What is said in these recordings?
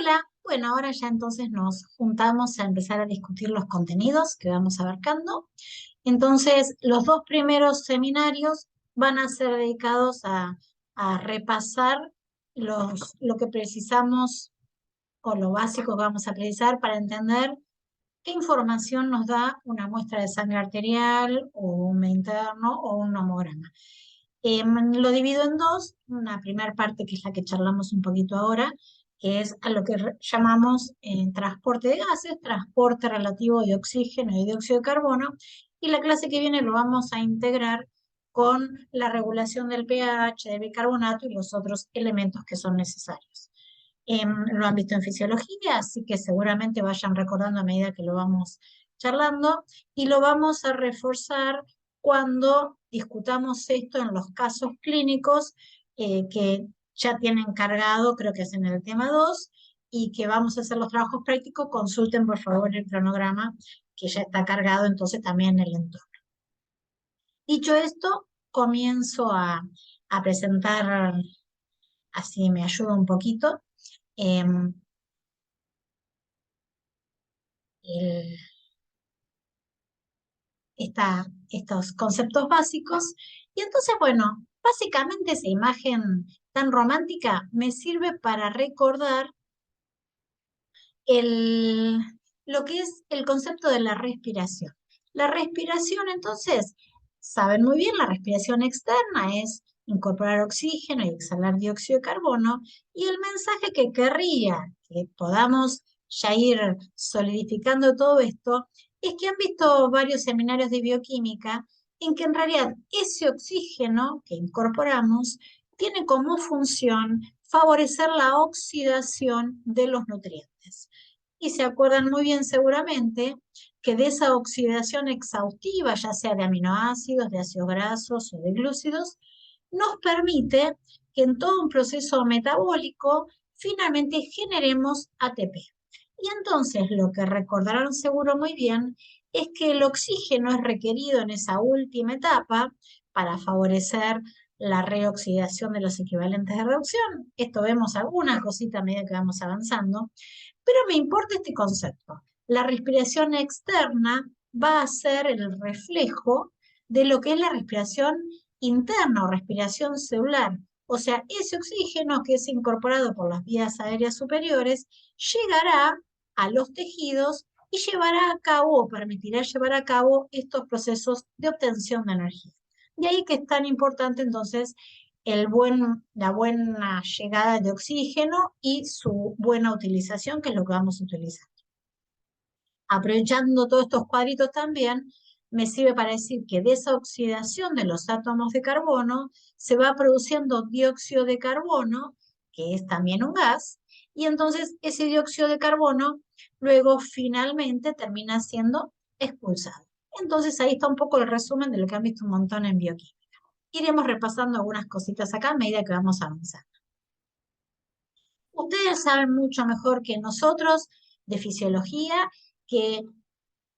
Hola, bueno, ahora ya entonces nos juntamos a empezar a discutir los contenidos que vamos abarcando. Entonces, los dos primeros seminarios van a ser dedicados a repasar lo que precisamos o lo básico que vamos a precisar para entender qué información nos da una muestra de sangre arterial o un interno o un homograma. Lo divido en dos, una primera parte que es la que charlamos un poquito ahora, que es a lo que llamamos transporte de gases, transporte relativo de oxígeno y dióxido de carbono, y la clase que viene lo vamos a integrar con la regulación del pH, de bicarbonato y los otros elementos que son necesarios. Lo han visto en fisiología, así que seguramente vayan recordando a medida que lo vamos charlando y lo vamos a reforzar cuando discutamos esto en los casos clínicos que ya tienen cargado, creo que es en el tema 2 y que vamos a hacer los trabajos prácticos. Consulten por favor el cronograma que ya está cargado entonces también en el entorno. Dicho esto, comienzo a presentar, así me ayuda un poquito. em, el- estos conceptos básicos. Y entonces, bueno, básicamente esa imagen tan romántica me sirve para recordar el, lo que es el concepto de la respiración. La respiración, entonces, saben muy bien, la respiración externa es incorporar oxígeno y exhalar dióxido de carbono, y el mensaje que querría que podamos ya ir solidificando todo esto es que han visto varios seminarios de bioquímica en que en realidad ese oxígeno que incorporamos tiene como función favorecer la oxidación de los nutrientes. Y se acuerdan muy bien seguramente que de esa oxidación exhaustiva, ya sea de aminoácidos, de ácidos grasos o de glúcidos, nos permite que en todo un proceso metabólico finalmente generemos ATP. Y entonces lo que recordarán seguro muy bien es que el oxígeno es requerido en esa última etapa para favorecer la reoxidación de los equivalentes de reducción. Esto vemos alguna cosita a medida que vamos avanzando, pero me importa este concepto. La respiración externa va a ser el reflejo de lo que es la respiración interna o respiración celular. O sea, ese oxígeno que es incorporado por las vías aéreas superiores llegará a los tejidos y llevará a cabo o permitirá llevar a cabo estos procesos de obtención de energía. De ahí que es tan importante entonces la buena llegada de oxígeno y su buena utilización, que es lo que vamos a utilizar. Aprovechando todos estos cuadritos también, me sirve para decir que de esa oxidación de los átomos de carbono se va produciendo dióxido de carbono, que es también un gas, y entonces ese dióxido de carbono luego finalmente termina siendo expulsado. Entonces ahí está un poco el resumen de lo que han visto un montón en bioquímica. Iremos repasando algunas cositas acá a medida que vamos avanzando. Ustedes saben mucho mejor que nosotros de fisiología que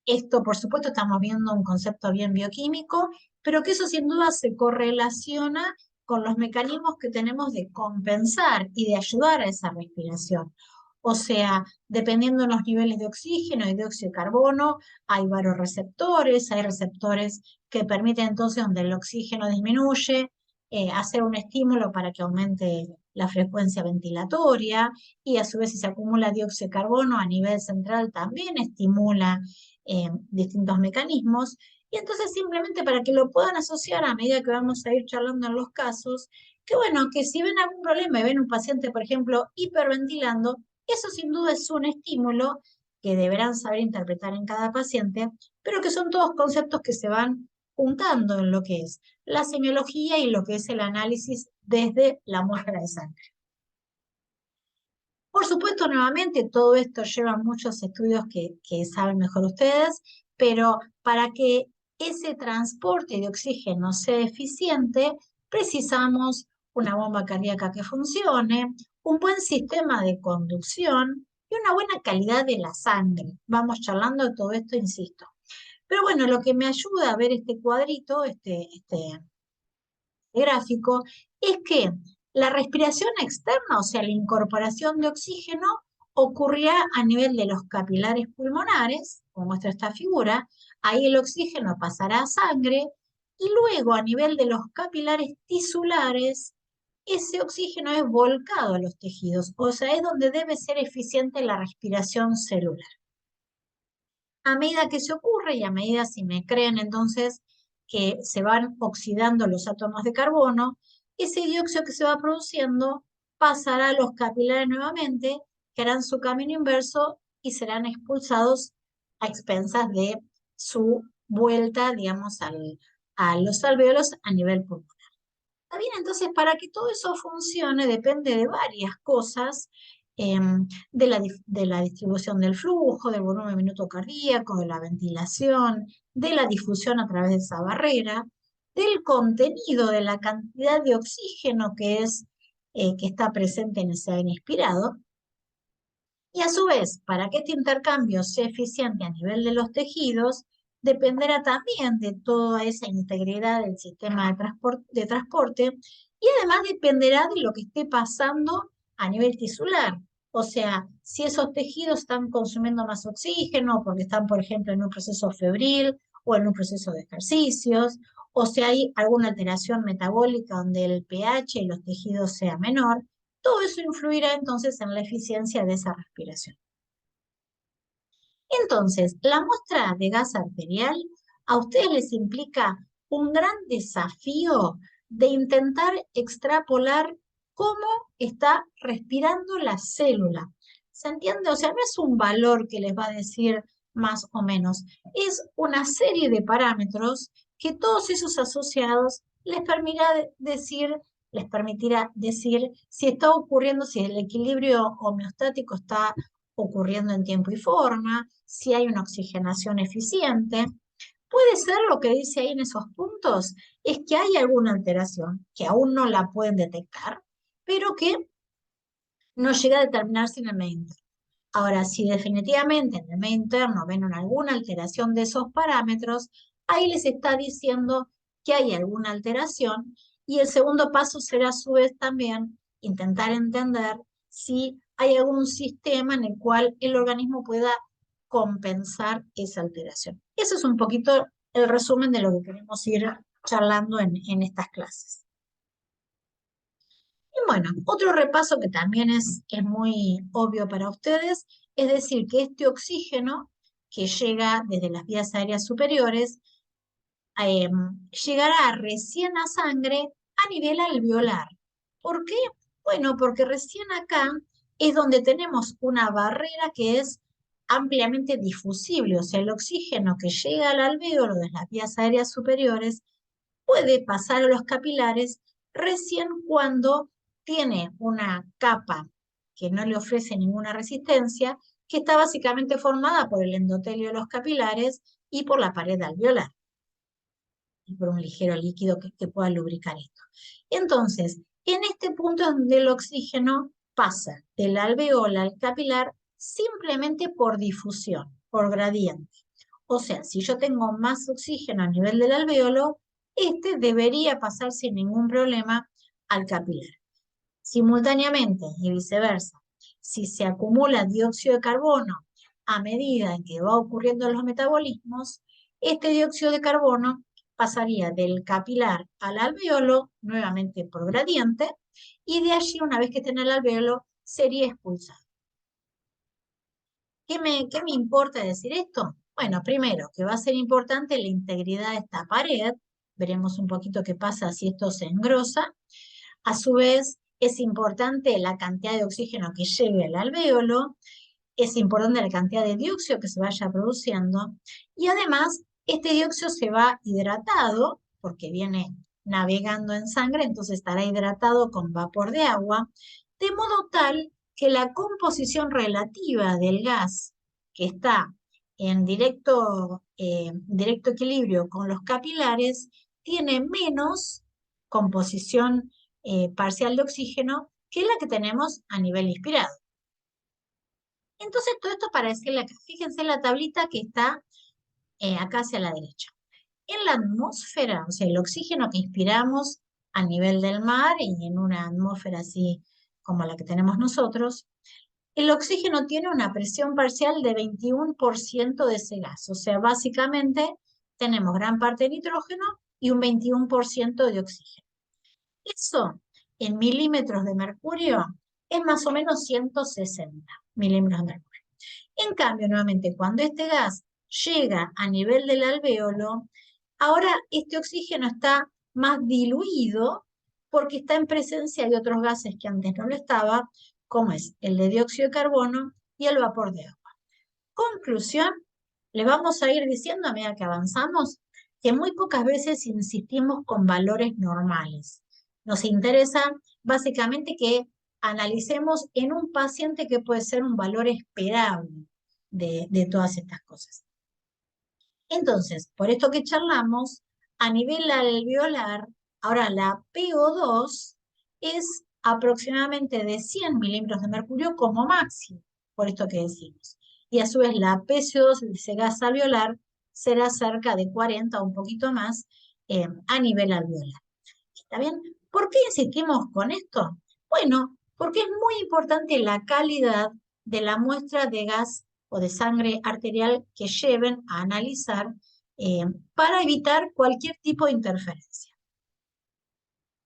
esto, por supuesto, estamos viendo un concepto bien bioquímico, pero que eso sin duda se correlaciona con los mecanismos que tenemos de compensar y de ayudar a esa respiración. O sea, dependiendo de los niveles de oxígeno y dióxido de carbono, hay varios receptores, hay receptores que permiten entonces donde el oxígeno disminuye, hacer un estímulo para que aumente la frecuencia ventilatoria y a su vez si se acumula dióxido de carbono a nivel central también estimula distintos mecanismos. Y entonces simplemente para que lo puedan asociar a medida que vamos a ir charlando en los casos, que bueno, que si ven algún problema y ven un paciente, por ejemplo, hiperventilando, eso sin duda es un estímulo que deberán saber interpretar en cada paciente, pero que son todos conceptos que se van juntando en lo que es la semiología y lo que es el análisis desde la muestra de sangre. Por supuesto, nuevamente, todo esto lleva muchos estudios que saben mejor ustedes, pero para que ese transporte de oxígeno sea eficiente, precisamos una bomba cardíaca que funcione, un buen sistema de conducción y una buena calidad de la sangre. Vamos charlando de todo esto, insisto. Pero bueno, lo que me ayuda a ver este cuadrito, este gráfico, es que la respiración externa, o sea, la incorporación de oxígeno, ocurrirá a nivel de los capilares pulmonares, como muestra esta figura. Ahí el oxígeno pasará a sangre y luego a nivel de los capilares tisulares, ese oxígeno es volcado a los tejidos, o sea, es donde debe ser eficiente la respiración celular. A medida que se ocurre y a medida, si me creen entonces, que se van oxidando los átomos de carbono, ese dióxido que se va produciendo pasará a los capilares nuevamente, que harán su camino inverso y serán expulsados a expensas de su vuelta, digamos, a los alvéolos a nivel pulmonar. Está bien, entonces para que todo eso funcione depende de varias cosas, de la distribución del flujo, del volumen minuto cardíaco, de la ventilación, de la difusión a través de esa barrera, del contenido, de la cantidad de oxígeno que está presente en ese aire inspirado. Y a su vez, para que este intercambio sea eficiente a nivel de los tejidos, dependerá también de toda esa integridad del sistema de transporte y además dependerá de lo que esté pasando a nivel tisular. O sea, si esos tejidos están consumiendo más oxígeno porque están, por ejemplo, en un proceso febril o en un proceso de ejercicios, o si hay alguna alteración metabólica donde el pH y los tejidos sea menor, todo eso influirá entonces en la eficiencia de esa respiración. Entonces, la muestra de gas arterial a ustedes les implica un gran desafío de intentar extrapolar cómo está respirando la célula. ¿Se entiende? O sea, no es un valor que les va a decir más o menos, es una serie de parámetros que todos esos asociados les permitirá decir si está ocurriendo, si el equilibrio homeostático está ocurriendo en tiempo y forma, si hay una oxigenación eficiente. Puede ser lo que dice ahí en esos puntos, es que hay alguna alteración que aún no la pueden detectar, pero que no llega a determinarse en el medio interno. Ahora, si definitivamente en el medio interno ven alguna alteración de esos parámetros, ahí les está diciendo que hay alguna alteración y el segundo paso será a su vez también intentar entender si hay algún sistema en el cual el organismo pueda compensar esa alteración. Eso es un poquito el resumen de lo que queremos ir charlando en estas clases. Y bueno, otro repaso que también es muy obvio para ustedes, es decir, que este oxígeno que llega desde las vías aéreas superiores, eh, llegará recién a sangre a nivel alveolar. ¿Por qué? Bueno, porque recién acá es donde tenemos una barrera que es ampliamente difusible, o sea, el oxígeno que llega al alvéolo de las vías aéreas superiores puede pasar a los capilares recién cuando tiene una capa que no le ofrece ninguna resistencia, que está básicamente formada por el endotelio de los capilares y por la pared alveolar, y por un ligero líquido que pueda lubricar esto. Entonces, en este punto es donde el oxígeno pasa del alveolo al capilar simplemente por difusión, por gradiente. O sea, si yo tengo más oxígeno a nivel del alvéolo, este debería pasar sin ningún problema al capilar. Simultáneamente y viceversa, si se acumula dióxido de carbono a medida en que va ocurriendo los metabolismos, este dióxido de carbono pasaría del capilar al alvéolo, nuevamente por gradiente, y de allí, una vez que esté en el alvéolo, sería expulsado. ¿Qué me importa decir esto? Bueno, primero, que va a ser importante la integridad de esta pared. Veremos un poquito qué pasa si esto se engrosa. A su vez, es importante la cantidad de oxígeno que llegue al alvéolo. Es importante la cantidad de dióxido que se vaya produciendo. Y además, este dióxido se va hidratado, porque viene navegando en sangre, entonces estará hidratado con vapor de agua, de modo tal que la composición relativa del gas que está en directo equilibrio con los capilares tiene menos composición parcial de oxígeno que la que tenemos a nivel inspirado. Entonces, todo esto para decirle acá, fíjense en la tablita que está acá hacia la derecha. En la atmósfera, o sea, el oxígeno que inspiramos a nivel del mar y en una atmósfera así como la que tenemos nosotros, El oxígeno tiene una presión parcial de 21% de ese gas, o sea, básicamente tenemos gran parte de nitrógeno y un 21% de oxígeno. Eso, en milímetros de mercurio, es más o menos 160 milímetros de mercurio. En cambio, nuevamente, cuando este gas llega a nivel del alvéolo, ahora este oxígeno está más diluido porque está en presencia de otros gases que antes no lo estaba, como es el de dióxido de carbono y el vapor de agua. Conclusión, le vamos a ir diciendo a medida que avanzamos que muy pocas veces insistimos con valores normales. Nos interesa básicamente que analicemos en un paciente que puede ser un valor esperable de todas estas cosas. Entonces, por esto que charlamos, a nivel alveolar, ahora la PO2 es aproximadamente de 100 milímetros de mercurio como máximo, por esto que decimos. Y a su vez la PCO2, ese gas alveolar, será cerca de 40 o un poquito más a nivel alveolar. ¿Está bien? ¿Por qué insistimos con esto? Bueno, porque es muy importante la calidad de la muestra de gas o de sangre arterial que lleven a analizar para evitar cualquier tipo de interferencia.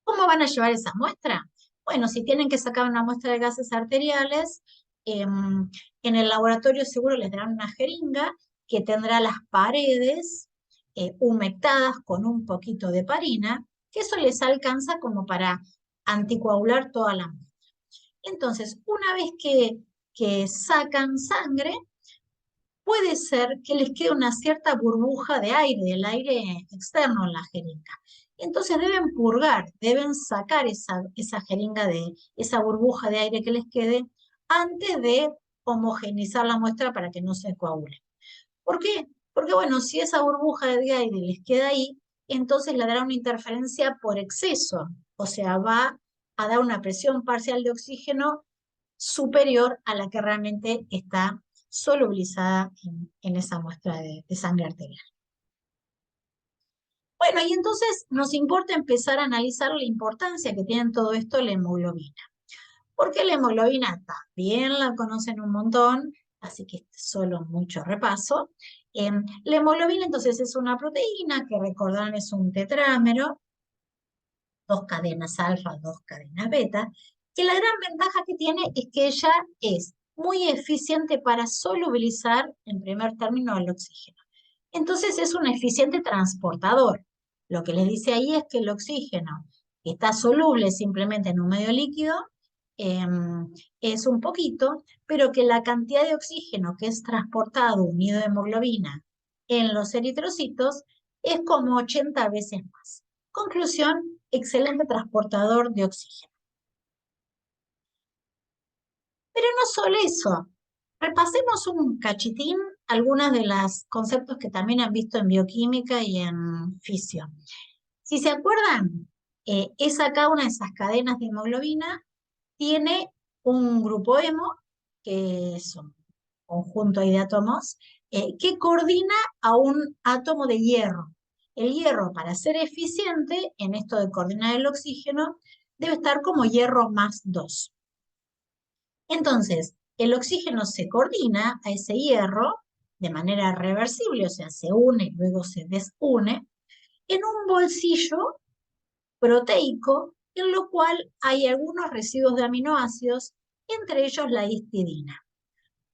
¿Cómo van a llevar esa muestra? Bueno, si tienen que sacar una muestra de gases arteriales, en el laboratorio seguro les darán una jeringa que tendrá las paredes humectadas con un poquito de parina, que eso les alcanza como para anticoagular toda la muestra. Entonces, una vez que sacan sangre, puede ser que les quede una cierta burbuja de aire, del aire externo en la jeringa. Entonces deben purgar, deben sacar esa jeringa esa burbuja de aire que les quede antes de homogeneizar la muestra para que no se coagule. ¿Por qué? Porque bueno, si esa burbuja de aire les queda ahí, entonces le dará una interferencia por exceso, o sea, va a dar una presión parcial de oxígeno superior a la que realmente está solubilizada en esa muestra de sangre arterial. Bueno, y entonces nos importa empezar a analizar la importancia que tiene en todo esto la hemoglobina. Porque la hemoglobina también la conocen un montón, así que solo mucho repaso. La hemoglobina entonces es una proteína que recordarán es un tetrámero, 2 cadenas alfa, 2 cadenas beta, que la gran ventaja que tiene es que ella es muy eficiente para solubilizar en primer término el oxígeno. Entonces es un eficiente transportador. Lo que les dice ahí es que el oxígeno que está soluble simplemente en un medio líquido eh, es un poquito, pero que la cantidad de oxígeno que es transportado unido de hemoglobina en los eritrocitos es como 80 veces más. Conclusión, excelente transportador de oxígeno. Pero no solo eso, repasemos un cachitín algunos de los conceptos que también han visto en bioquímica y en fisio. Si se acuerdan, cada una de esas cadenas de hemoglobina tiene un grupo hemo, que es un conjunto ahí de átomos, que coordina a un átomo de hierro. El hierro, para ser eficiente en esto de coordinar el oxígeno, debe estar como hierro más 2. Entonces, el oxígeno se coordina a ese hierro de manera reversible, o sea, se une y luego se desune, en un bolsillo proteico en lo cual hay algunos residuos de aminoácidos, entre ellos la histidina.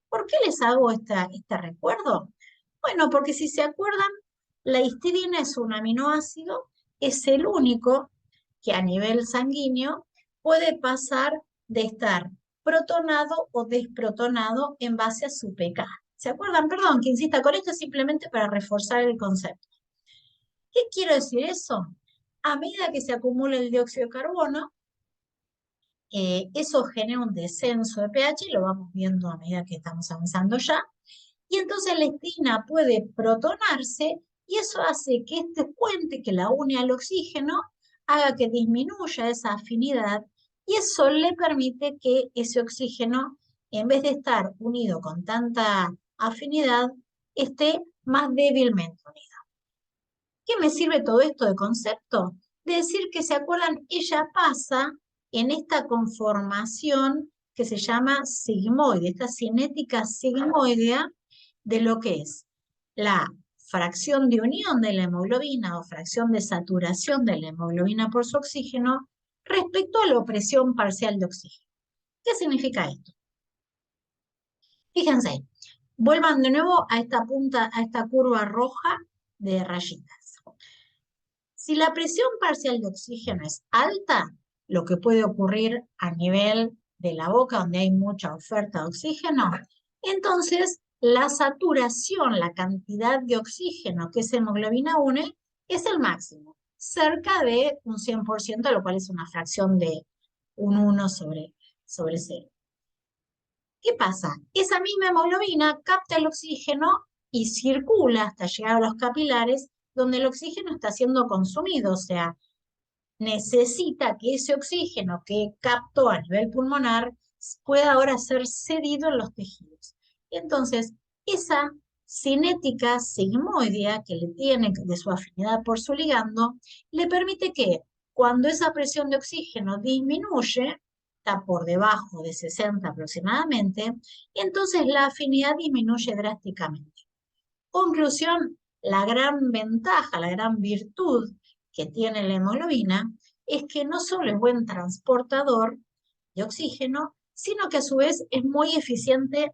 ¿Por qué les hago este recuerdo? Bueno, porque si se acuerdan, la histidina es un aminoácido, es el único que a nivel sanguíneo puede pasar de estar protonado o desprotonado en base a su pK. ¿Se acuerdan? Perdón que insista con esto simplemente para reforzar el concepto. ¿Qué quiero decir eso? A medida que se acumula el dióxido de carbono, eso genera un descenso de pH, y lo vamos viendo a medida que estamos avanzando ya, y entonces la histidina puede protonarse y eso hace que este puente que la une al oxígeno haga que disminuya esa afinidad y eso le permite que ese oxígeno, en vez de estar unido con tanta afinidad, esté más débilmente unido. ¿Qué me sirve todo esto de concepto? De decir que, ¿se acuerdan? Ella pasa en esta conformación que se llama sigmoide, esta cinética sigmoidea de lo que es la fracción de unión de la hemoglobina o fracción de saturación de la hemoglobina por su oxígeno respecto a la opresión parcial de oxígeno. ¿Qué significa esto? Fíjense, vuelvan de nuevo a esta punta, a esta curva roja de rayitas. Si la presión parcial de oxígeno es alta, lo que puede ocurrir a nivel de la boca donde hay mucha oferta de oxígeno, entonces la saturación, la cantidad de oxígeno que es hemoglobina 1 es el máximo, cerca de un 100%, lo cual es una fracción de un 1 sobre 0. ¿Qué pasa? Esa misma hemoglobina capta el oxígeno y circula hasta llegar a los capilares donde el oxígeno está siendo consumido, o sea, necesita que ese oxígeno que captó a nivel pulmonar pueda ahora ser cedido en los tejidos. Entonces, esa cinética sigmoidea que le tiene de su afinidad por su ligando, le permite que cuando esa presión de oxígeno disminuye, está por debajo de 60 aproximadamente, entonces la afinidad disminuye drásticamente. Conclusión, la gran ventaja, la gran virtud que tiene la hemoglobina es que no solo es buen transportador de oxígeno, sino que a su vez es muy eficiente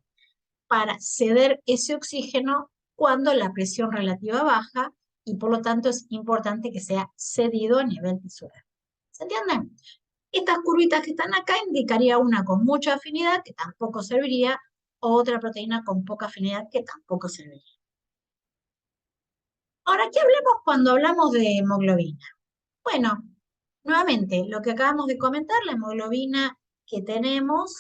para ceder ese oxígeno cuando la presión relativa baja y por lo tanto es importante que sea cedido a nivel tisular. ¿Se entiende? Estas curvitas que están acá indicaría una con mucha afinidad que tampoco serviría, o otra proteína con poca afinidad que tampoco serviría. Ahora, ¿qué hablamos cuando hablamos de hemoglobina? Bueno, nuevamente, lo que acabamos de comentar, la hemoglobina que tenemos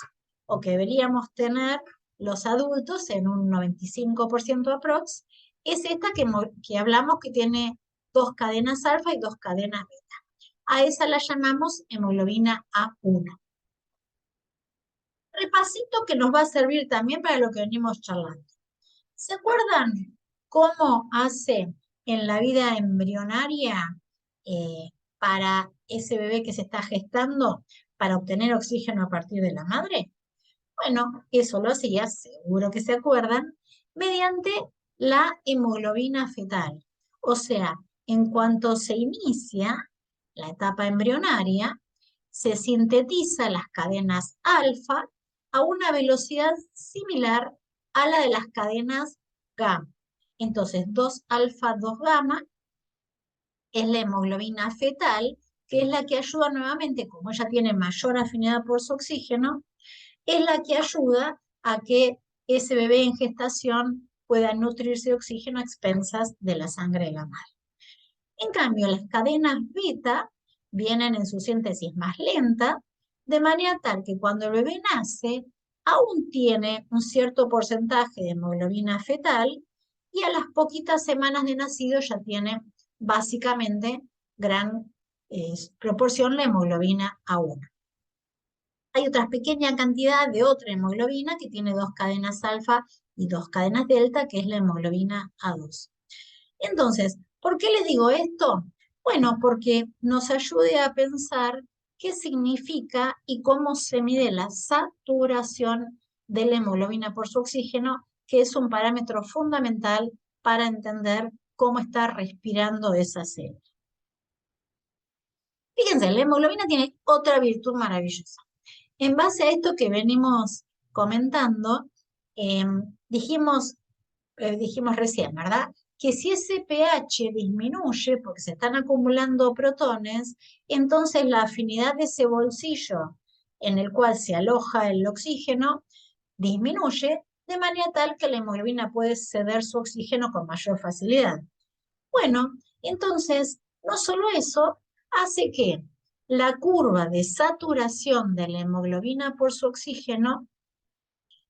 o que deberíamos tener los adultos en un 95% aprox, es esta que hablamos que tiene 2 cadenas alfa y 2 cadenas beta. A esa la llamamos hemoglobina A1. Repasito que nos va a servir también para lo que venimos charlando. ¿Se acuerdan cómo hace en la vida embrionaria para ese bebé que se está gestando para obtener oxígeno a partir de la madre? Bueno, eso lo hacía, seguro que se acuerdan, mediante la hemoglobina fetal. O sea, en cuanto se inicia la etapa embrionaria, se sintetiza las cadenas alfa a una velocidad similar a la de las cadenas gamma. Entonces, 2 alfa, 2 gamma es la hemoglobina fetal, que es la que ayuda nuevamente, como ella tiene mayor afinidad por su oxígeno, es la que ayuda a que ese bebé en gestación pueda nutrirse de oxígeno a expensas de la sangre de la madre. En cambio, las cadenas beta vienen en su síntesis más lenta, de manera tal que cuando el bebé nace, aún tiene un cierto porcentaje de hemoglobina fetal y a las poquitas semanas de nacido ya tiene básicamente gran proporción la hemoglobina A1. Hay otra pequeña cantidad de otra hemoglobina que tiene 2 cadenas alfa y 2 cadenas delta, que es la hemoglobina A2. Entonces, ¿por qué les digo esto? Bueno, porque nos ayude a pensar qué significa y cómo se mide la saturación de la hemoglobina por su oxígeno, que es un parámetro fundamental para entender cómo está respirando esa célula. Fíjense, la hemoglobina tiene otra virtud maravillosa. En base a esto que venimos comentando, dijimos recién, ¿verdad? Que si ese pH disminuye porque se están acumulando protones, entonces la afinidad de ese bolsillo en el cual se aloja el oxígeno disminuye de manera tal que la hemoglobina puede ceder su oxígeno con mayor facilidad. Bueno, entonces, no solo eso, hace que la curva de saturación de la hemoglobina por su oxígeno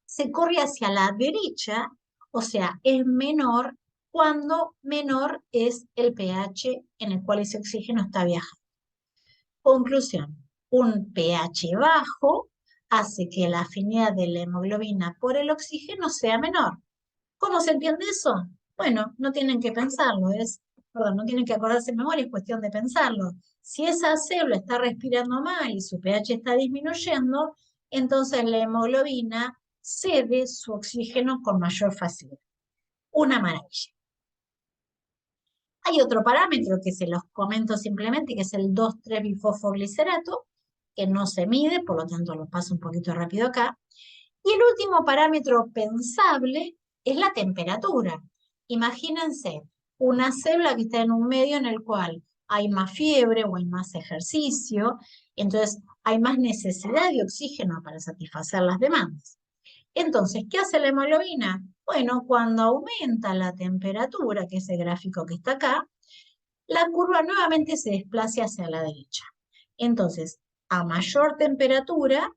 se corre hacia la derecha, o sea, es menor cuando menor es el pH en el cual ese oxígeno está viajando. Conclusión, un pH bajo hace que la afinidad de la hemoglobina por el oxígeno sea menor. ¿Cómo se entiende eso? Bueno, no tienen que pensarlo, no tienen que acordarse de memoria, es cuestión de pensarlo. Si esa célula está respirando mal y su pH está disminuyendo, entonces la hemoglobina cede su oxígeno con mayor facilidad. Una maravilla. Hay otro parámetro que se los comento simplemente, que es el 2,3-bifosfoglicerato, que no se mide, por lo tanto lo paso un poquito rápido acá. Y el último parámetro pensable es la temperatura. Imagínense una célula que está en un medio en el cual hay más fiebre o hay más ejercicio, entonces hay más necesidad de oxígeno para satisfacer las demandas. Entonces, ¿qué hace la hemoglobina? Bueno, cuando aumenta la temperatura, que es el gráfico que está acá, la curva nuevamente se desplaza hacia la derecha. Entonces, a mayor temperatura,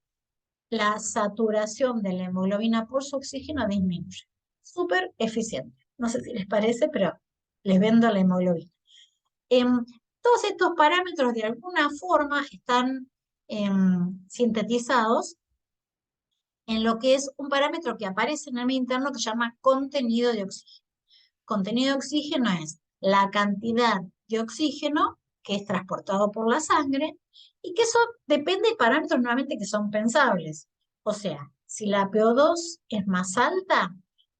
la saturación de la hemoglobina por su oxígeno disminuye. Súper eficiente. No sé si les parece, pero les vendo la hemoglobina. Todos estos parámetros de alguna forma están sintetizados en lo que es un parámetro que aparece en el medio interno que se llama contenido de oxígeno. Contenido de oxígeno es la cantidad de oxígeno que es transportado por la sangre y que eso depende de parámetros nuevamente que son pensables. O sea, si la PO2 es más alta,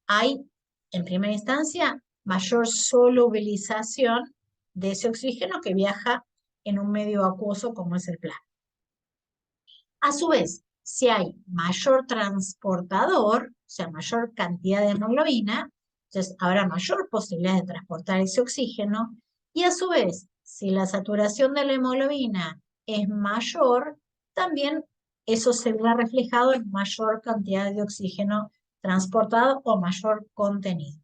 hay en primera instancia mayor solubilización de ese oxígeno que viaja en un medio acuoso como es el plasma. A su vez, si hay mayor transportador, o sea, mayor cantidad de hemoglobina, entonces habrá mayor posibilidad de transportar ese oxígeno, y a su vez, si la saturación de la hemoglobina es mayor, también eso se verá reflejado en mayor cantidad de oxígeno transportado o mayor contenido.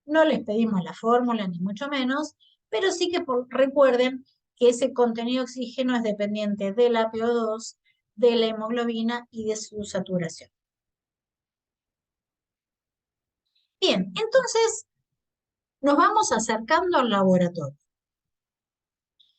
No les pedimos la fórmula, ni mucho menos, pero sí que recuerden que ese contenido de oxígeno es dependiente de la PO2, de la hemoglobina y de su saturación. Bien, entonces nos vamos acercando al laboratorio.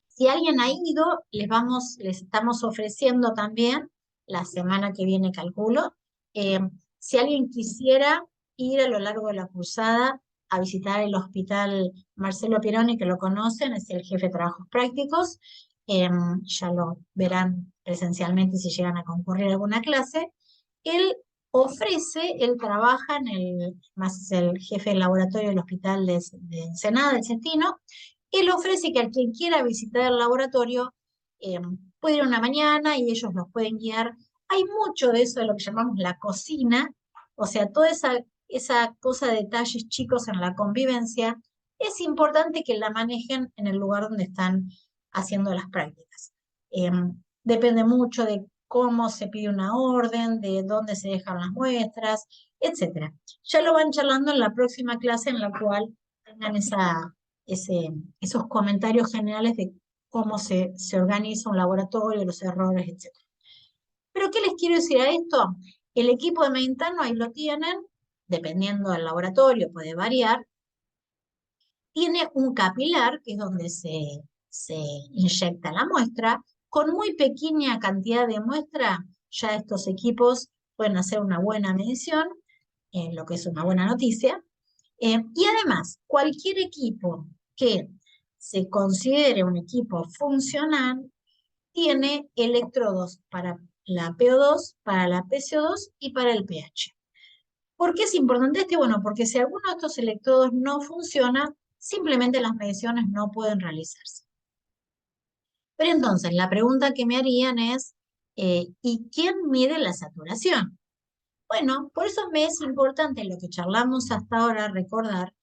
Si alguien ha ido, les estamos ofreciendo también, la semana que viene calculo, eh, si alguien quisiera ir a lo largo de la cursada a visitar el hospital Marcelo Pieroni, que lo conocen, es el jefe de trabajos prácticos, ya lo verán presencialmente si llegan a concurrir a alguna clase. Él él trabaja más es el jefe del laboratorio del hospital de Ensenada, del Cestino. Él ofrece que a quien quiera visitar el laboratorio eh, puede ir una mañana y ellos los pueden guiar. Hay mucho de eso de lo que llamamos la cocina, o sea, toda esa cosa de detalles chicos en la convivencia, es importante que la manejen en el lugar donde están haciendo las prácticas. Eh, Depende mucho de cómo se pide una orden, de dónde se dejan las muestras, etcétera. Ya lo van charlando en la próxima clase en la cual tengan esos comentarios generales de cómo se organiza un laboratorio, los errores, etcétera. Pero ¿qué les quiero decir a esto? El equipo de medio interno ahí lo tienen, dependiendo del laboratorio, puede variar. Tiene un capilar, que es donde se inyecta la muestra. Con muy pequeña cantidad de muestra, ya estos equipos pueden hacer una buena medición, lo que es una buena noticia. Y además, cualquier equipo que se considere un equipo funcional tiene electrodos para la PO2, para la PCO2 y para el pH. ¿Por qué es importante este? Bueno, porque si alguno de estos electrodos no funciona, simplemente las mediciones no pueden realizarse. Pero entonces, la pregunta que me harían es, ¿y quién mide la saturación? Bueno, por eso me es importante lo que charlamos hasta ahora, recordar,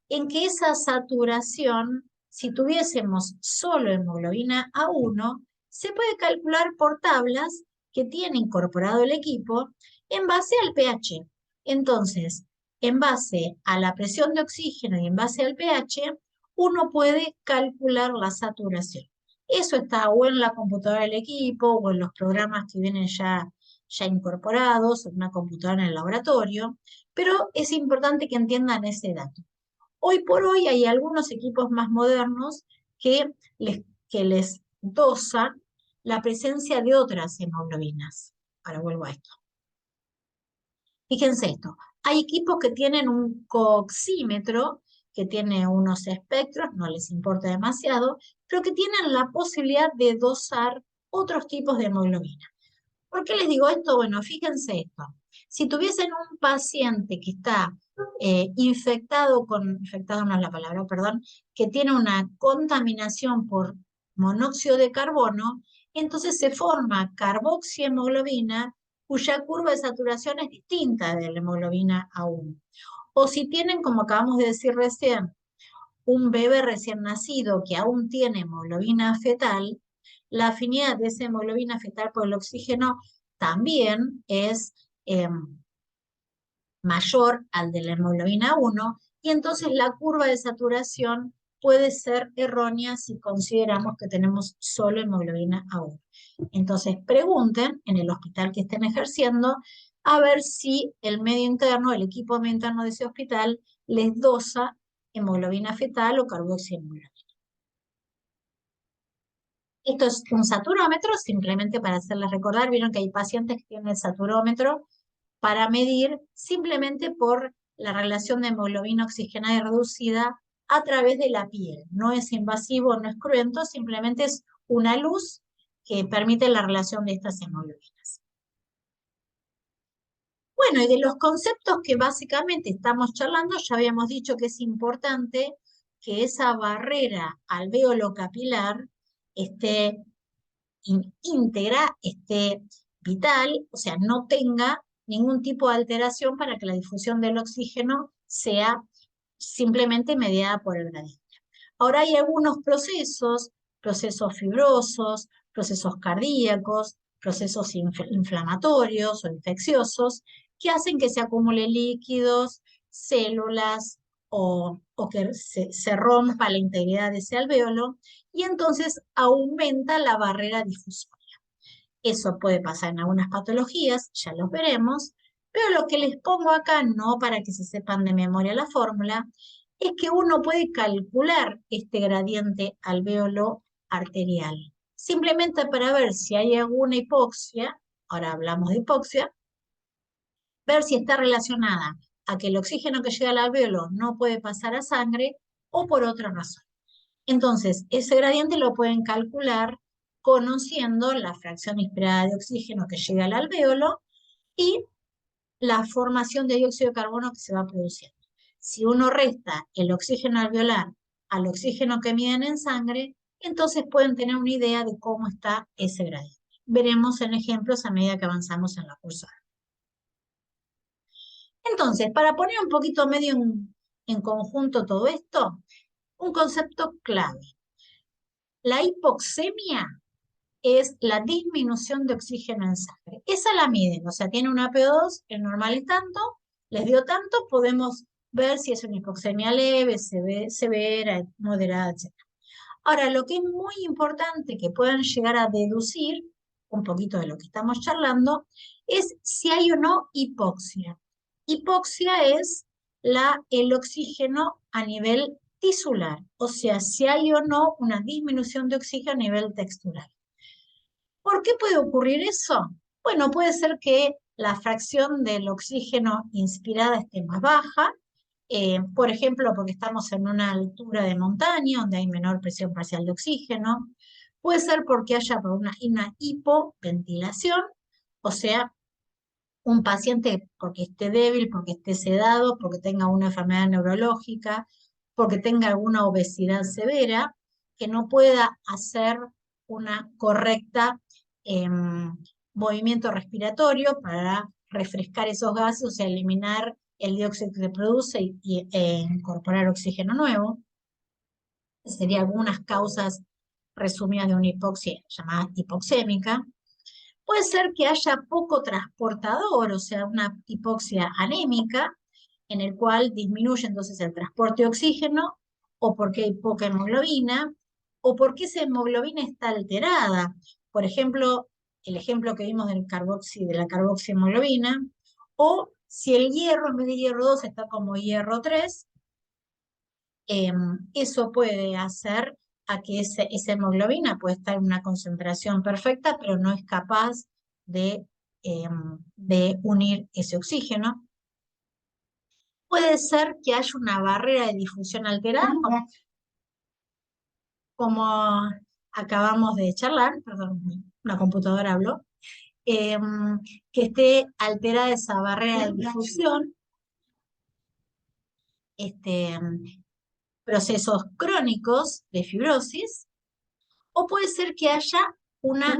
en que esa saturación, si tuviésemos solo hemoglobina A1, se puede calcular por tablas que tiene incorporado el equipo en base al pH. Entonces, en base a la presión de oxígeno y en base al pH, uno puede calcular la saturación. Eso está o en la computadora del equipo o en los programas que vienen ya incorporados en una computadora en el laboratorio, pero es importante que entiendan ese dato. Hoy por hoy hay algunos equipos más modernos que les dosan la presencia de otras hemoglobinas. Ahora vuelvo a esto. Fíjense esto, hay equipos que tienen un coxímetro que tiene unos espectros, no les importa demasiado, pero que tienen la posibilidad de dosar otros tipos de hemoglobina. ¿Por qué les digo esto? Bueno, fíjense esto. Si tuviesen un paciente que está infectado no es la palabra, perdón, que tiene una contaminación por monóxido de carbono, entonces se forma carboxihemoglobina cuya curva de saturación es distinta de la hemoglobina A1. O si tienen, como acabamos de decir recién, un bebé recién nacido que aún tiene hemoglobina fetal, la afinidad de esa hemoglobina fetal por el oxígeno también es mayor al de la hemoglobina 1, y entonces la curva de saturación puede ser errónea si consideramos que tenemos solo hemoglobina A1. Entonces pregunten en el hospital que estén ejerciendo a ver si el medio interno, el equipo de medio interno de ese hospital, les dosa hemoglobina fetal o carboxihemoglobina. Esto es un saturómetro, simplemente para hacerles recordar, vieron que hay pacientes que tienen el saturómetro para medir simplemente por la relación de hemoglobina oxigenada y reducida a través de la piel. No es invasivo, no es cruento, simplemente es una luz que permite la relación de estas hemoglobinas. Bueno, y de los conceptos que básicamente estamos charlando, ya habíamos dicho que es importante que esa barrera alvéolo capilar esté íntegra, esté vital, o sea, no tenga ningún tipo de alteración para que la difusión del oxígeno sea simplemente mediada por el gradiente. Ahora hay algunos procesos fibrosos, procesos cardíacos, procesos inflamatorios o infecciosos, que hacen que se acumulen líquidos, células o que se rompa la integridad de ese alvéolo y entonces aumenta la barrera difusoria. Eso puede pasar en algunas patologías, ya los veremos, pero lo que les pongo acá, no para que se sepan de memoria la fórmula, es que uno puede calcular este gradiente alvéolo arterial, simplemente para ver si hay alguna hipoxia, ahora hablamos de hipoxia, ver si está relacionada a que el oxígeno que llega al alvéolo no puede pasar a sangre o por otra razón. Entonces, ese gradiente lo pueden calcular conociendo la fracción inspirada de oxígeno que llega al alvéolo y la formación de dióxido de carbono que se va produciendo. Si uno resta el oxígeno alveolar al oxígeno que miden en sangre, entonces pueden tener una idea de cómo está ese gradiente. Veremos en ejemplos a medida que avanzamos en la cursada. Entonces, para poner un poquito medio en conjunto todo esto, un concepto clave. La hipoxemia es la disminución de oxígeno en sangre. Esa la miden, o sea, tiene una PO2, el normal es tanto, les dio tanto, podemos ver si es una hipoxemia leve, severa, moderada, etc. Ahora, lo que es muy importante que puedan llegar a deducir, un poquito de lo que estamos charlando, es si hay o no hipoxia. Hipoxia es el oxígeno a nivel tisular, o sea, si hay o no una disminución de oxígeno a nivel textural. ¿Por qué puede ocurrir eso? Bueno, puede ser que la fracción del oxígeno inspirada esté más baja, por ejemplo, porque estamos en una altura de montaña donde hay menor presión parcial de oxígeno. Puede ser porque haya una hipoventilación, o sea, un paciente porque esté débil, porque esté sedado, porque tenga una enfermedad neurológica, porque tenga alguna obesidad severa, que no pueda hacer una correcta movimiento respiratorio para refrescar esos gases, o sea, eliminar el dióxido que se produce e incorporar oxígeno nuevo. Serían algunas causas resumidas de una hipoxia llamada hipoxémica. Puede ser que haya poco transportador, o sea, una hipoxia anémica, en el cual disminuye entonces el transporte de oxígeno, o porque hay poca hemoglobina, o porque esa hemoglobina está alterada. Por ejemplo, el ejemplo que vimos de la carboxihemoglobina, o si el hierro en vez de hierro 2 está como hierro 3, eso puede hacer a que esa hemoglobina puede estar en una concentración perfecta, pero no es capaz de unir ese oxígeno. Puede ser que haya una barrera de difusión alterada, como acabamos de charlar, perdón, una computadora habló, que esté alterada esa barrera de difusión, procesos crónicos de fibrosis, o puede ser que haya una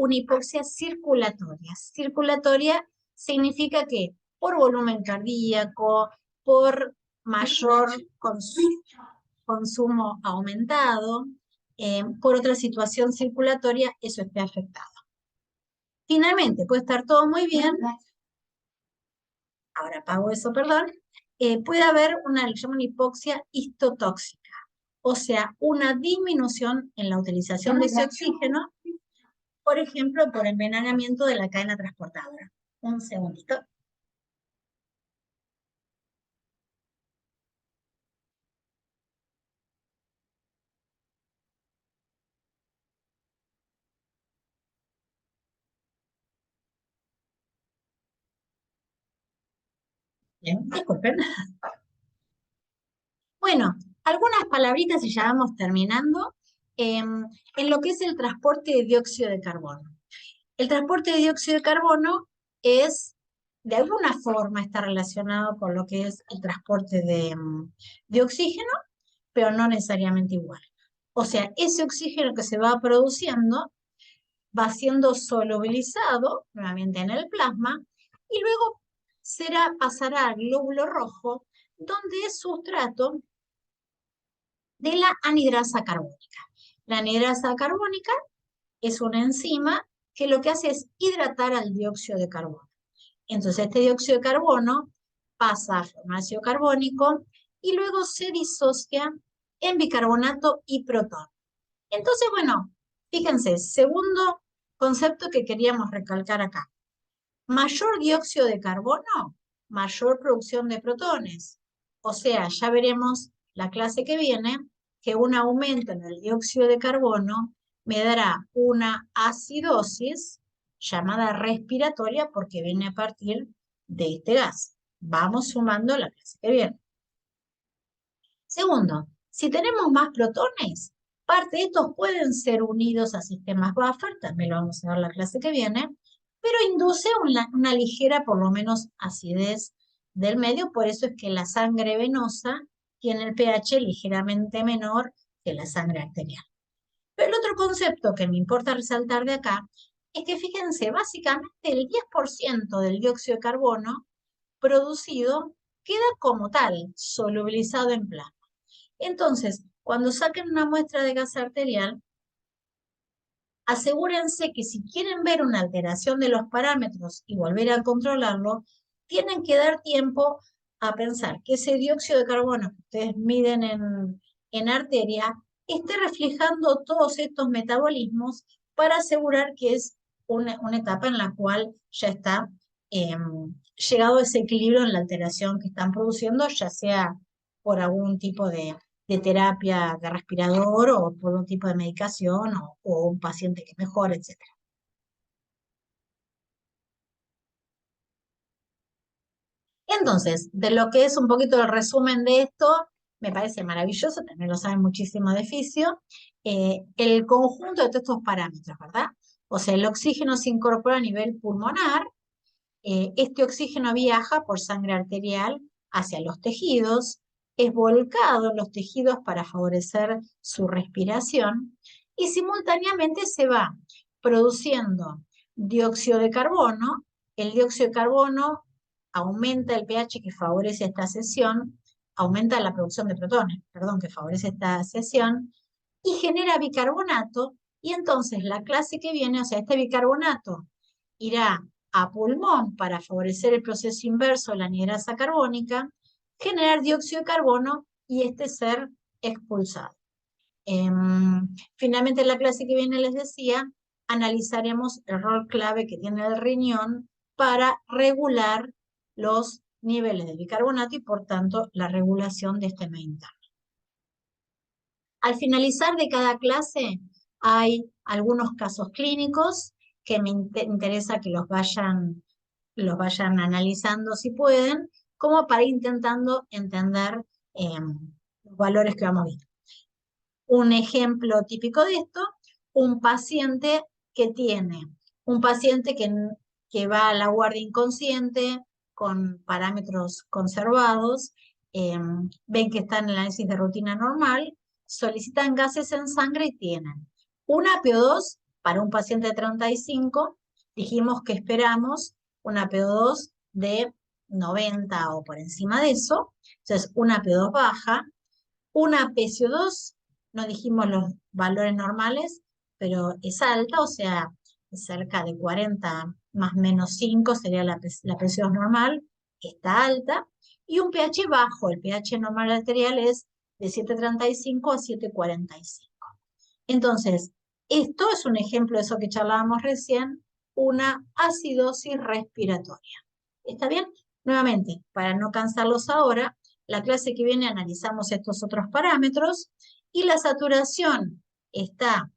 hipoxia circulatoria. Circulatoria significa que por volumen cardíaco, por mayor consumo aumentado, por otra situación circulatoria, eso esté afectado. Finalmente, puede estar todo muy bien, ahora apago eso, perdón, puede haber una hipoxia histotóxica, o sea, una disminución en la utilización de ese oxígeno, por ejemplo, por envenenamiento de la cadena transportadora. Un segundito. Bien, disculpen. Bueno, algunas palabritas y ya vamos terminando. En lo que es el transporte de dióxido de carbono. El transporte de dióxido de carbono es, de alguna forma, está relacionado con lo que es el transporte de oxígeno, pero no necesariamente igual. O sea, ese oxígeno que se va produciendo va siendo solubilizado nuevamente en el plasma y luego pasará al glóbulo rojo, donde es sustrato de la anhidrasa carbónica. La anhidrasa carbónica es una enzima que lo que hace es hidratar al dióxido de carbono. Entonces este dióxido de carbono pasa a formar ácido carbónico y luego se disocia en bicarbonato y protón. Entonces, bueno, fíjense, segundo concepto que queríamos recalcar acá. Mayor dióxido de carbono, mayor producción de protones. O sea, ya veremos la clase que viene que un aumento en el dióxido de carbono me dará una acidosis llamada respiratoria porque viene a partir de este gas. Vamos sumando la clase que viene. Segundo, si tenemos más protones, parte de estos pueden ser unidos a sistemas buffer, también lo vamos a ver la clase que viene, pero induce una ligera, por lo menos, acidez del medio, por eso es que la sangre venosa tiene el pH ligeramente menor que la sangre arterial. Pero el otro concepto que me importa resaltar de acá es que, fíjense, básicamente el 10% del dióxido de carbono producido queda como tal, solubilizado en plasma. Entonces, cuando saquen una muestra de gas arterial, asegúrense que si quieren ver una alteración de los parámetros y volver a controlarlo, tienen que dar tiempo a pensar que ese dióxido de carbono que ustedes miden en arteria esté reflejando todos estos metabolismos para asegurar que es una etapa en la cual ya está llegado a ese equilibrio en la alteración que están produciendo, ya sea por algún tipo de terapia de respirador o por un tipo de medicación o un paciente que mejora, etc. Entonces, de lo que es un poquito el resumen de esto, me parece maravilloso, también lo saben muchísimo de fisio, el conjunto de todos estos parámetros, ¿verdad? O sea, el oxígeno se incorpora a nivel pulmonar, este oxígeno viaja por sangre arterial hacia los tejidos, es volcado en los tejidos para favorecer su respiración y simultáneamente se va produciendo dióxido de carbono. El dióxido de carbono aumenta el pH que favorece esta cesión, aumenta la producción de protones, perdón, que favorece esta cesión, y genera bicarbonato, y entonces la clase que viene, o sea, este bicarbonato irá a pulmón para favorecer el proceso inverso de la anhidrasa carbónica, generar dióxido de carbono y este ser expulsado. Finalmente, en la clase que viene les decía, analizaremos el rol clave que tiene el riñón para regular los niveles de bicarbonato y por tanto la regulación de este medio interno. Al finalizar de cada clase hay algunos casos clínicos que me interesa que los vayan analizando si pueden, como para ir intentando entender los valores que vamos viendo. Un ejemplo típico de esto, un paciente que tiene un paciente que va a la guardia inconsciente con parámetros conservados, ven que está en el análisis de rutina normal, solicitan gases en sangre y tienen una PO2 para un paciente de 35, dijimos que esperamos una PO2 de 90 o por encima de eso, entonces una PO2 baja, una PCO2, no dijimos los valores normales, pero es alta, o sea, es cerca de 40 más menos 5 sería la PCO2 normal, está alta, y un pH bajo, el pH normal arterial es de 7,35 a 7,45. Entonces, esto es un ejemplo de eso que charlábamos recién, una acidosis respiratoria. ¿Está bien? Nuevamente, para no cansarlos ahora, la clase que viene analizamos estos otros parámetros y la saturación está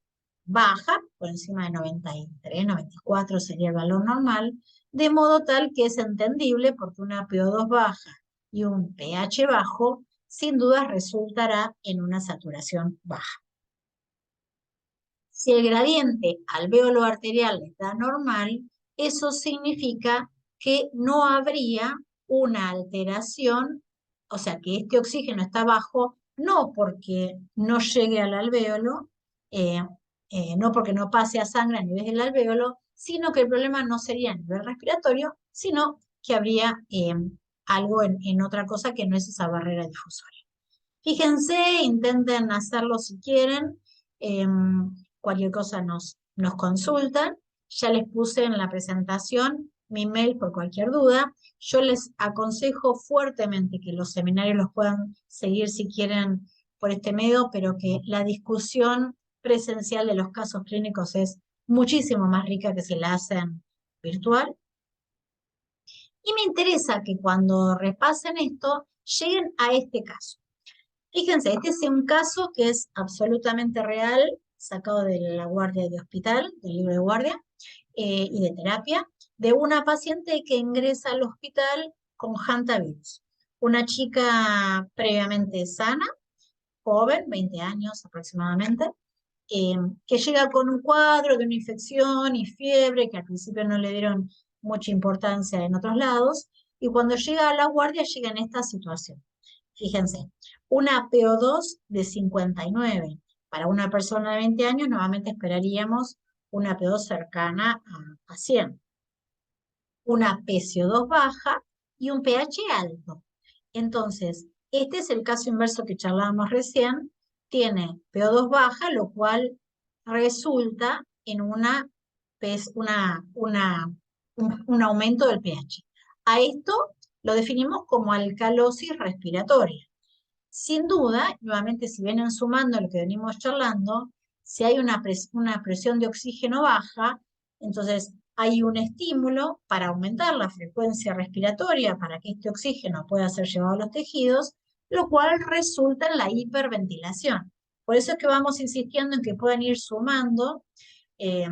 baja, por encima de 93, 94 sería el valor normal, de modo tal que es entendible porque una PO2 baja y un pH bajo sin duda resultará en una saturación baja. Si el gradiente alvéolo arterial está normal, eso significa que no habría una alteración, o sea que este oxígeno está bajo, no porque no llegue al alvéolo, eh, no porque no pase a sangre a nivel del alvéolo, sino que el problema no sería a nivel respiratorio, sino que habría algo en otra cosa que no es esa barrera difusoria. Fíjense, intenten hacerlo si quieren. Cualquier cosa nos consultan. Ya les puse en la presentación mi mail por cualquier duda. Yo les aconsejo fuertemente que los seminarios los puedan seguir si quieren por este medio, pero que la discusión presencial de los casos clínicos es muchísimo más rica que si la hacen virtual. Y me interesa que cuando repasen esto, lleguen a este caso. Fíjense, este es un caso que es absolutamente real, sacado de la guardia de hospital, del libro de guardia y de terapia, de una paciente que ingresa al hospital con hantavirus. Una chica previamente sana, joven, 20 años aproximadamente, eh, que llega con un cuadro de una infección y fiebre, que al principio no le dieron mucha importancia en otros lados, y cuando llega a la guardia llega en esta situación. Fíjense, una PO2 de 59. Para una persona de 20 años, nuevamente esperaríamos una PO2 cercana a 100. Una PCO2 baja y un pH alto. Entonces, este es el caso inverso que charlábamos recién. Tiene PO2 baja, lo cual resulta en un aumento del pH. A esto lo definimos como alcalosis respiratoria. Sin duda, nuevamente, si vienen sumando lo que venimos charlando, si hay una presión de oxígeno baja, entonces hay un estímulo para aumentar la frecuencia respiratoria para que este oxígeno pueda ser llevado a los tejidos, lo cual resulta en la hiperventilación. Por eso es que vamos insistiendo en que puedan ir sumando eh,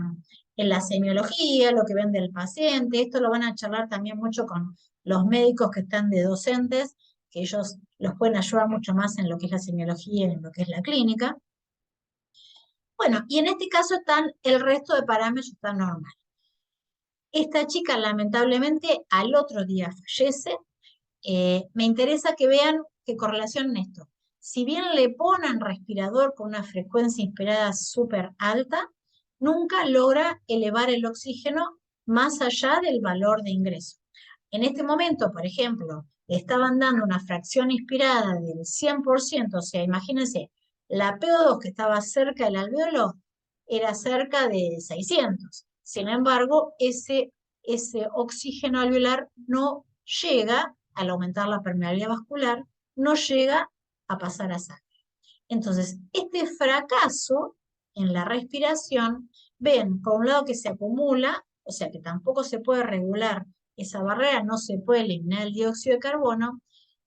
en la semiología, lo que ven del paciente. Esto lo van a charlar también mucho con los médicos que están de docentes, que ellos los pueden ayudar mucho más en lo que es la semiología y en lo que es la clínica. Bueno, y en este caso el resto de parámetros están normales. Esta chica lamentablemente al otro día fallece. Me interesa que vean qué correlación en esto. Si bien le ponen respirador con una frecuencia inspirada súper alta, nunca logra elevar el oxígeno más allá del valor de ingreso. En este momento, por ejemplo, le estaban dando una fracción inspirada del 100%, o sea, imagínense, la PO2 que estaba cerca del alvéolo era cerca de 600. Sin embargo, ese oxígeno alveolar no llega, al aumentar la permeabilidad vascular, no llega a pasar a sangre. Entonces, este fracaso en la respiración, ven, por un lado que se acumula, o sea que tampoco se puede regular esa barrera, no se puede eliminar el dióxido de carbono,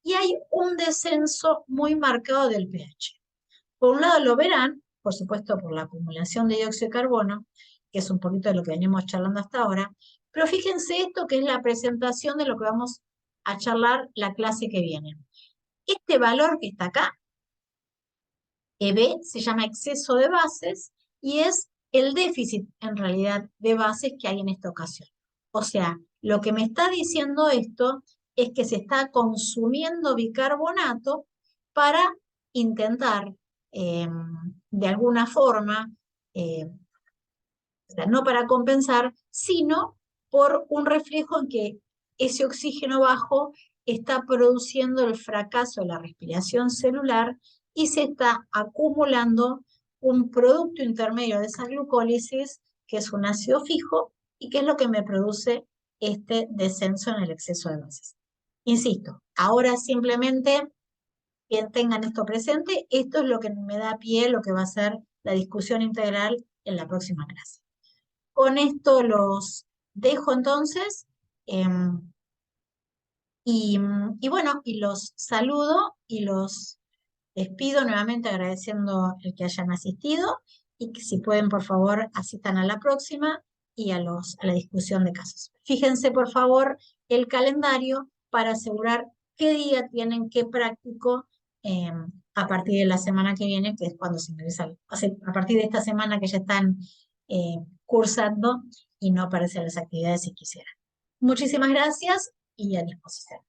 y hay un descenso muy marcado del pH. Por un lado lo verán, por supuesto por la acumulación de dióxido de carbono, que es un poquito de lo que venimos charlando hasta ahora, pero fíjense esto que es la presentación de lo que vamos a charlar la clase que viene. Este valor que está acá, EB, se llama exceso de bases y es el déficit en realidad de bases que hay en esta ocasión. O sea, lo que me está diciendo esto es que se está consumiendo bicarbonato para intentar, de alguna forma, eh, o sea, no para compensar, sino por un reflejo en que ese oxígeno bajo está produciendo el fracaso de la respiración celular y se está acumulando un producto intermedio de esa glucólisis, que es un ácido fijo, y que es lo que me produce este descenso en el exceso de bases. Insisto, ahora simplemente que tengan esto presente, esto es lo que me da pie, lo que va a ser la discusión integral en la próxima clase. Con esto los dejo entonces, y bueno, y los saludo y los despido nuevamente agradeciendo el que hayan asistido y que si pueden, por favor, asistan a la próxima y a la discusión de casos. Fíjense, por favor, el calendario para asegurar qué día tienen qué práctico, a partir de la semana que viene, que es cuando se ingresa, o sea, a partir de esta semana que ya están cursando y no aparecen las actividades si quisieran. Muchísimas gracias y a disposición.